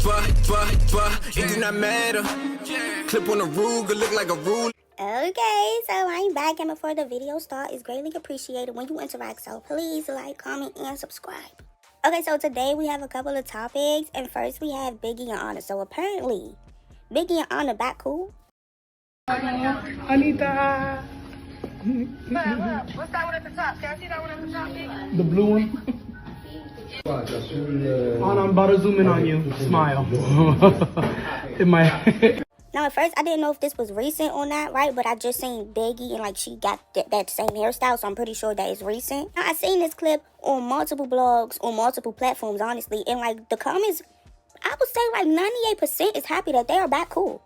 It do not matter. Clip on a Ruger, look like a rule. Okay, so I'm back, and before the video starts, it's greatly appreciated when you interact, so please like, comment, and subscribe. Okay, so today we have a couple of topics, and first we have Biggie and Ahna. So apparently, Biggie and Ahna back cool. Anita. What's that one at the top? Can I see that one at the top, Biggie? The blue one. Ahna, I'm about to zoom in on you. Smile. In my head. Now, at first, I didn't know if this was recent or not, right? But I just seen Biggie and, like, she got that same hairstyle, so I'm pretty sure that it's recent. Now, I seen this clip on multiple blogs, on multiple platforms, honestly. And, like, the comments, I would say, like, 98% is happy that they are back cool.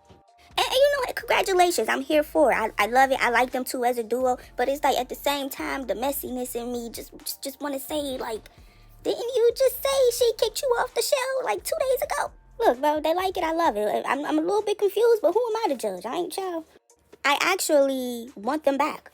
And you know, congratulations, I'm here for it. I love it. I like them two as a duo. But it's, like, at the same time, the messiness in me just want to say, like, didn't you just say she kicked you off the show, like, 2 days ago? Look, bro, they like it. I love it. I'm a little bit confused, but who am I to judge? I ain't child. I actually want them back.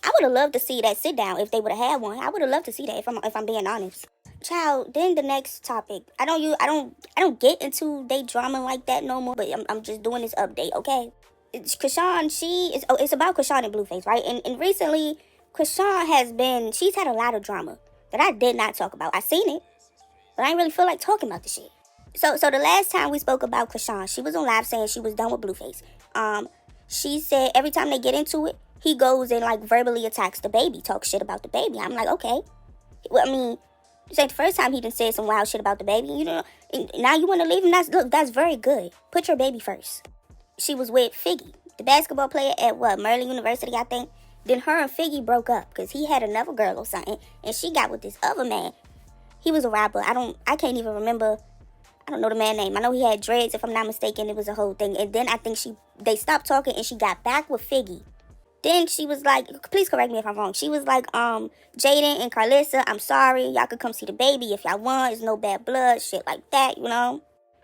I would have loved to see that sit down if they would have had one. I would have loved to see that if I'm being honest. Child, then the next topic. I don't get into they drama like that no more, but I'm just doing this update, okay? Krishan, it's about Krishan and Blueface, right? And recently, Krishan she's had a lot of drama that I did not talk about. I seen it, but I didn't really feel like talking about the shit. So the last time we spoke about Krishan, she was on live saying she was done with Blueface. She said every time they get into it, he goes and, like, verbally attacks the baby, talks shit about the baby. I'm like, okay. Well, I mean, it's like the first time he done said some wild shit about the baby, you know. And now you want to leave him? That's very good. Put your baby first. She was with Figgy, the basketball player at Merlin University, I think. Then her and Figgy broke up because he had another girl or something, and she got with this other man. He was a rapper. I can't even remember. I don't know the man's name. I know he had dreads, if I'm not mistaken. It was a whole thing. And then I think they stopped talking and she got back with Figgy. Then she was like, please correct me if I'm wrong. She was like, Jaden and Carlissa, I'm sorry. Y'all could come see the baby if y'all want. It's no bad blood, shit like that, you know.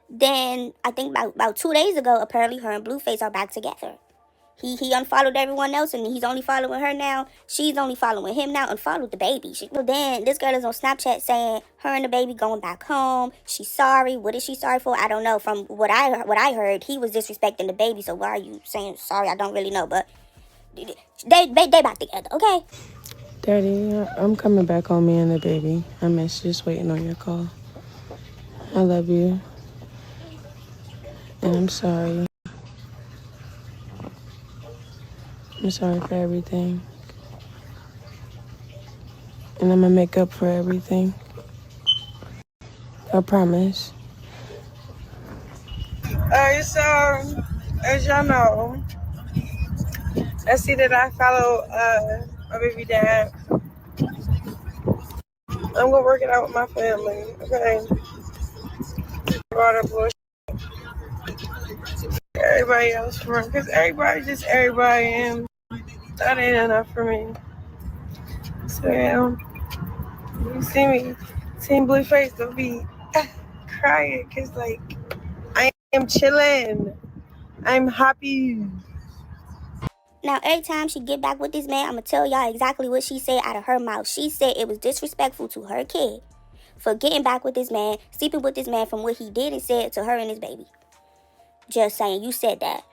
Then I think about 2 days ago, apparently her and Blueface are back together. He unfollowed everyone else and he's only following her now. She's only following him now, unfollowed the baby. Then this girl is on Snapchat saying her and the baby going back home. She's sorry. What is she sorry for? I don't know. From what I heard, he was disrespecting the baby. So why are you saying sorry? I don't really know. But they back together, okay? Daddy, I'm coming back home, me and the baby. I'm just waiting on your call. I love you. And I'm sorry. I'm sorry for everything. And I'm gonna make up for everything. I promise. Alright, so as y'all know, I see that I follow my baby dad. I'm gonna work it out with my family, okay? Brought up bullshit. Everybody else for because everybody and that ain't enough for me. So yeah, you see me, seeing Blueface, don't be crying because, like, I am chilling. I'm happy. Now, every time she get back with this man, I'm going to tell y'all exactly what she said out of her mouth. She said it was disrespectful to her kid for getting back with this man, sleeping with this man from what he did and said to her and his baby. Just saying, you said that.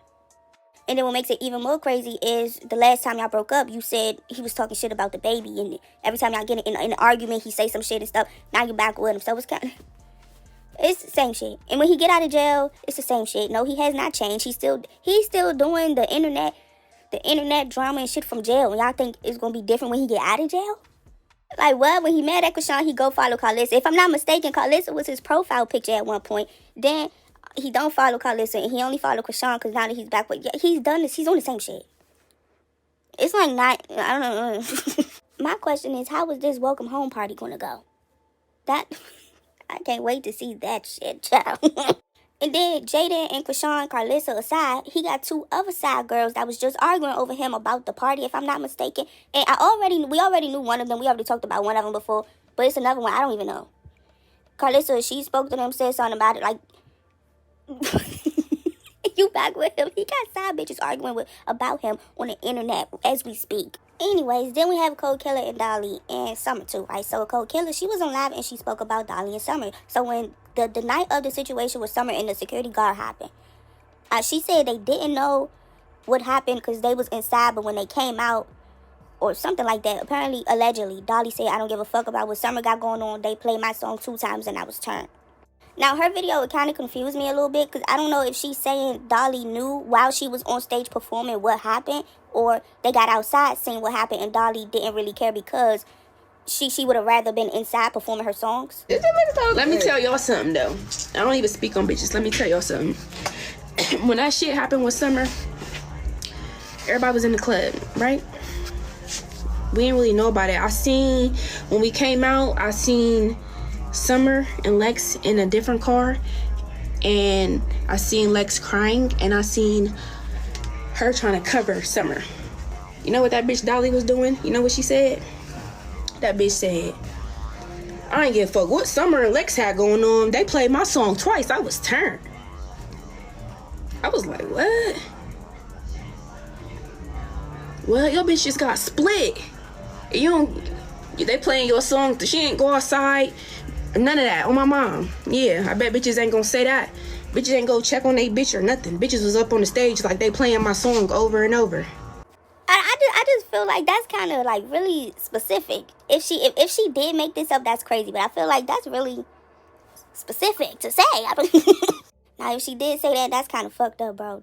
And then what makes it even more crazy is the last time y'all broke up, you said he was talking shit about the baby. And every time y'all get in an argument, he say some shit and stuff. Now you're back with him. So it's the same shit. And when he get out of jail, it's the same shit. No, he has not changed. He's still doing the internet drama and shit from jail. And y'all think it's going to be different when he get out of jail? Like, what? When he mad at Krishan, he go follow Carlissa. If I'm not mistaken, Carlissa was his profile picture at one point. Then he don't follow Carlissa and he only follow Krishan because now that he's back with, yeah, he's done this. He's on the same shit. It's like not, I don't know. My question is, how is this welcome home party going to go? I can't wait to see that shit, child. And then Jaden and Krishan, Carlissa aside, he got two other side girls that was just arguing over him about the party, if I'm not mistaken. And we already knew one of them. We already talked about one of them before. But it's another one. I don't even know. Carlissa, she spoke to them, said something about it. Like, you back with him. He got side bitches arguing about him on the internet as we speak. Anyways, then we have Cold Killer and Dolly and Summer too, right? So Cold Killer, she was on live and she spoke about Dolly and Summer. So when the night of the situation with Summee and the security guard happened. She said they didn't know what happened because they was inside, but when they came out, or something like that, apparently, allegedly, Dolly said, I don't give a fuck about what Summee got going on. They played my song 2 times and I was turned. Now, her video, it kind of confused me a little bit because I don't know if she's saying Dolly knew while she was on stage performing what happened, or they got outside seeing what happened and Dolly didn't really care because she would have rather been inside performing her songs. Let me tell y'all something, though. I don't even speak on bitches. Let me tell y'all something. When that shit happened with Summer, everybody was in the club, right? We didn't really know about it. When we came out, I seen Summer and Lex in a different car, and I seen Lex crying, and I seen her trying to cover Summer. You know what that bitch Dolly was doing? You know what she said? That bitch said, I ain't give a fuck what Summer and Lex had going on. They played my song twice. I was turned. I was like, what? Well, your bitch just got split. They playing your song. She ain't go outside. None of that. On my mom. Yeah, I bet bitches ain't gonna say that. Bitches ain't go check on they bitch or nothing. Bitches was up on the stage like they playing my song over and over. I just feel like that's kind of like really specific. If she did make this up, that's crazy. But I feel like that's really specific to say. Now, if she did say that, that's kind of fucked up, bro.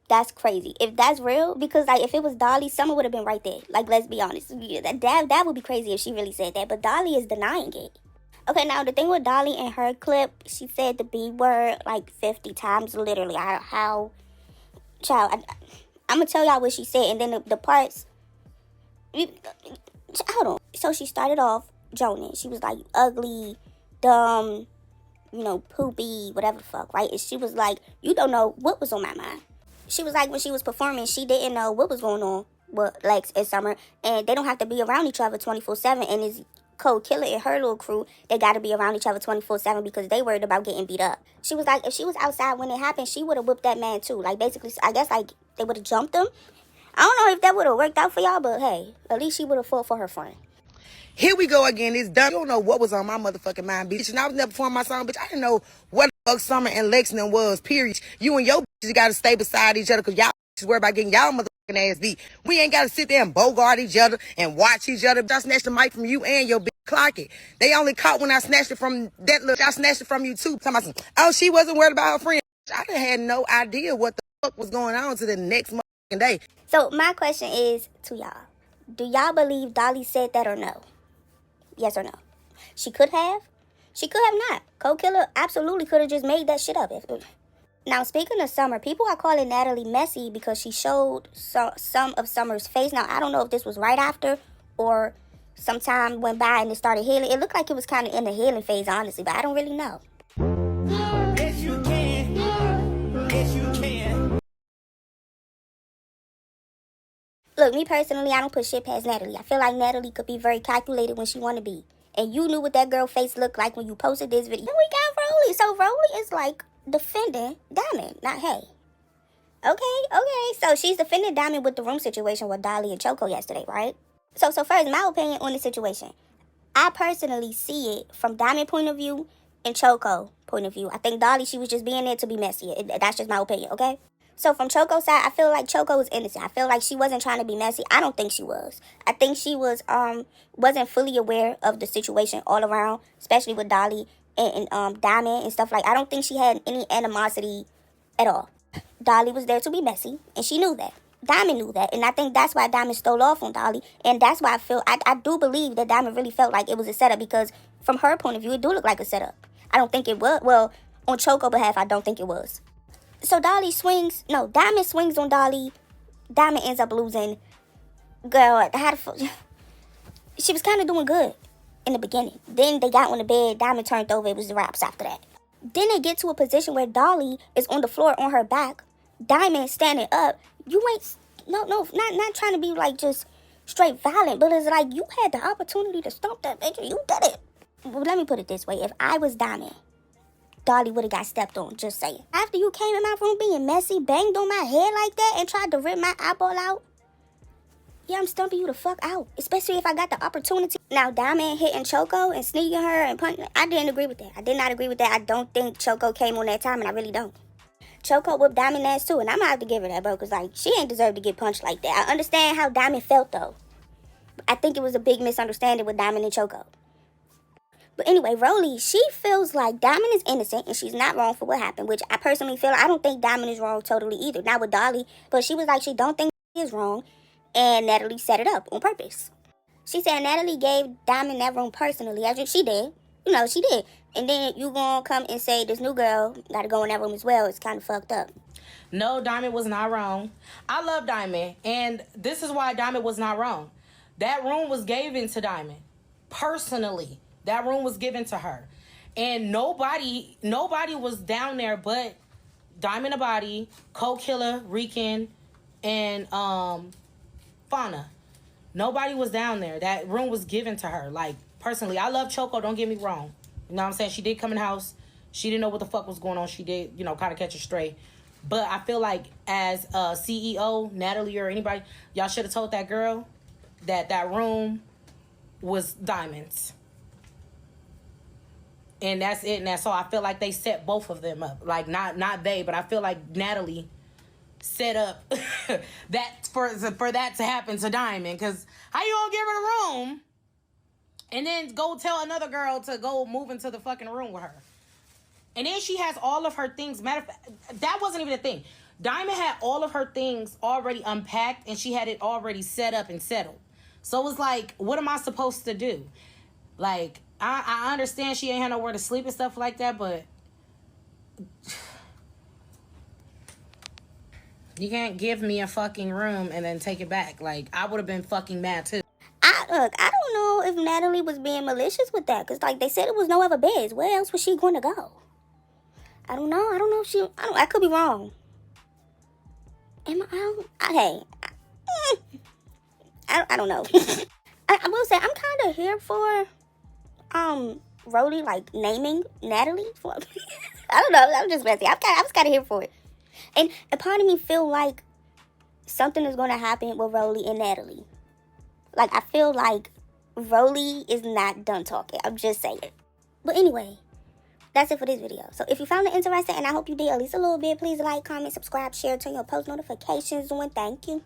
That's crazy. If that's real, because like if it was Dolly, Summer would have been right there. Like, let's be honest. That would be crazy if she really said that. But Dolly is denying it. Okay, now the thing with Dolly in her clip, she said the B word like 50 times, literally. I'm gonna tell y'all what she said, and then the parts. Hold on. So she started off joning. She was like ugly, dumb, poopy, whatever the fuck, right? And she was like, you don't know what was on my mind. She was like, when she was performing, she didn't know what was going on with Lex and Summer, and they don't have to be around each other 24/7. And it's Cold Killer and her little crew, they got to be around each other 24/7 because they worried about getting beat up. She was like, if she was outside when it happened, she would have whipped that man too. Like, basically, I guess like they would have jumped him. I don't know if that would have worked out for y'all, but hey, at least she would have fought for her friend. Here we go again. It's done. You don't know what was on my motherfucking mind, bitch. And I was never performing my song, bitch. I didn't know what the fuck Summer and Lex and them was, period. You and your bitches got to stay beside each other because y'all bitches worry about getting y'all motherfucking ass beat. We ain't got to sit there and bogart each other and watch each other. I snatched the mic from you and your bitch. Clock it. They only caught when I snatched it from that look. I snatched it from you too. Oh, she wasn't worried about her friend. I done had no idea what the fuck was going on to the next motherfucking day. So my question is to y'all. Do y'all believe Dolly said that or no? Yes or no? She could have. She could have not. Cold Killer absolutely could have just made that shit up. Now, speaking of Summer, people are calling Natalie messy because she showed some of Summer's face. Now, I don't know if this was right after or some time went by and it started healing. It looked like it was kind of in the healing phase, honestly, but I don't really know. Yes, you can. Yes, you can. Look, me personally, I don't put shit past Natalie. I feel like Natalie could be very calculated when she want to be. And you knew what that girl face looked like when you posted this video. Then we got Rollie. So Rollie is like defending Diamond, not Hay. Okay. So she's defending Diamond with the room situation with Dolly and Choco yesterday, right? So first, my opinion on the situation. I personally see it from Diamond point of view and Choco point of view. I think Dolly, she was just being there to be messy. That's just my opinion, okay? So from Choco's side, I feel like Choco was innocent. I feel like she wasn't trying to be messy. I don't think she was. I think she was wasn't fully aware of the situation all around, especially with Dolly and Diamond and stuff like. I don't think she had any animosity at all. Dolly was there to be messy, and she knew that. Diamond knew that, and I think that's why Diamond stole off on Dolly, and that's why I do believe that Diamond really felt like it was a setup, because from her point of view, it do look like a setup. I don't think it was. Well, on Choco's behalf, I don't think it was. So Diamond swings on Dolly. Diamond ends up losing. Girl, she was kind of doing good in the beginning. Then they got on the bed. Diamond turned over. It was the raps after that. Then they get to a position where Dolly is on the floor on her back. Diamond standing up. You ain't, not trying to be like just straight violent, but it's like you had the opportunity to stomp that bitch and you did it. Well, let me put it this way. If I was Diamond, Dolly would have got stepped on, just saying. After you came in my room being messy, banged on my head like that, and tried to rip my eyeball out, Yeah, I'm stumping you the fuck out, especially if I got the opportunity. Now, Diamond hitting Choco and sneaking her and punching, I didn't agree with that. I did not agree with that. I don't think Choco came on that time, and I really don't. Choco whipped Diamond ass too, and I'm gonna have to give her that, bro, because, like, she ain't deserve to get punched like that. I understand how Diamond felt, though. I think it was a big misunderstanding with Diamond and Choco. But anyway, Rollie, she feels like Diamond is innocent and she's not wrong for what happened, which I personally feel, I don't think Diamond is wrong totally either. Not with Dolly, but she was like, she don't think he is wrong, and Natalie set it up on purpose. She said Natalie gave Diamond that room personally, as if she did. You know, she did. And then you gonna come and say this new girl gotta go in that room as well. It's kind of fucked up. No, Diamond was not wrong. I love Diamond, and this is why Diamond was not wrong. That room was given to Diamond. Personally, that room was given to her. And nobody was down there but Diamond Abadi, Cold Killer, Rican, and Fauna. Nobody was down there. That room was given to her. Like, personally, I love Choco, don't get me wrong. You know what I'm saying? She did come in the house. She didn't know what the fuck was going on. She did, you know, kind of catch her stray. But I feel like as a CEO, Natalie or anybody, y'all should have told that girl that that room was Diamond's. And that's it, and that's all. I feel like they set both of them up. Like, not they, but I feel like Natalie set up that for that to happen to Diamond. Because how you gonna give her the room and then go tell another girl to go move into the fucking room with her? And then she has all of her things. Matter of fact, that wasn't even a thing. Diamond had all of her things already unpacked, and she had it already set up and settled. So it was like, what am I supposed to do? Like, I understand she ain't had nowhere to sleep and stuff like that, but you can't give me a fucking room and then take it back. Like, I would have been fucking mad too. I don't know if Natalie was being malicious with that, because, like, they said it was no other beds. Where else was she going to go? I don't know. I don't know if she... I could be wrong. I don't know. I will say, I'm kind of here for... Rollie, like, naming Natalie. I don't know. I'm just messy. I was kind of here for it. And a part of me feel like something is going to happen with Rollie and Natalie. Like, I feel like Rollie is not done talking. I'm just saying. But anyway, that's it for this video. So if you found it interesting, and I hope you did at least a little bit, please like, comment, subscribe, share, turn your post notifications on. Thank you.